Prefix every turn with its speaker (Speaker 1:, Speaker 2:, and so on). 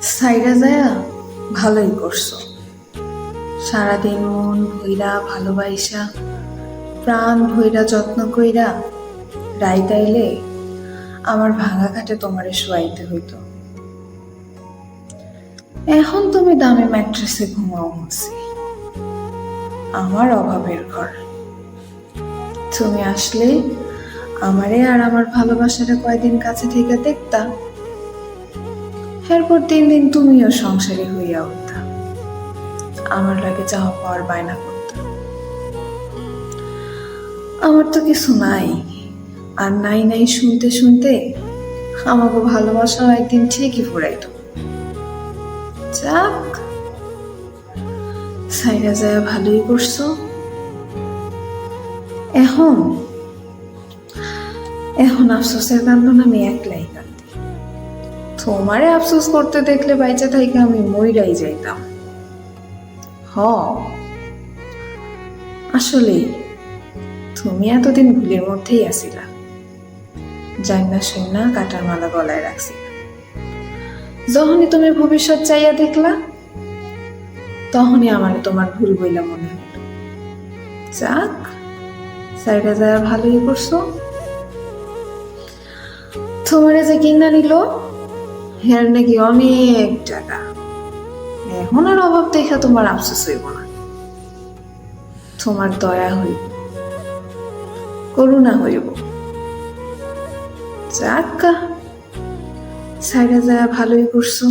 Speaker 1: সাইরা যায়া ভালোই করছো। সারাদিন মন ভইরা ভালোবাইসা প্রাণ ভইরা যত্ন কইরা রাইতাইলে আমার ভাঙা খাটে তোমারে শোয়াইতে হইতো। এখন তুমি দামি ম্যাট্রেসে ঘুমাও মুছি, আমার অভাবের ঘর। তুমি আসলে আমারে আর আমার ভালোবাসাটা কয়দিন কাছে থেকে দেখতা, এরপর দিন দিন তুমিও সংসারী হইয়া উঠতা, আমার লাগে চাওয়া পাওয়ার বায়না করতা। আমার তো কিছু নাই, আর নাই নাই শুনতে শুনতে আমাকে ভালোবাসাও একদিন ঠিকই ফুরাইত। যাক, সাইরা যায় ভালোই করছো। এখন এখন আফসোসের কান্দন আমি একলাই কান্দি। তোমারে আফসোস করতে দেখলে বাইচা থাইকে আমি মইরাই যাইতাম। হ, আসলে তুমি এতদিন ভুলের মধ্যেই আসিলা, জান্না শুননা কাটার মালা গলায় রাখছি। যখনই তুমি ভবিষ্যৎ চাইয়া দেখলা, তখনই আমার তোমার ভুল বইলা মনে হলো। যাক, সাইডে যায় ভালোই করছো। তোমারে যে কিনা নিল হের নাকি অনেক টাকা, এখন আর অভাব দেখা তোমার আফসোস হইব না। তোমার দয়া হইব, করুণা হইব। যাক, সাইডে যায় ভালোই করছো।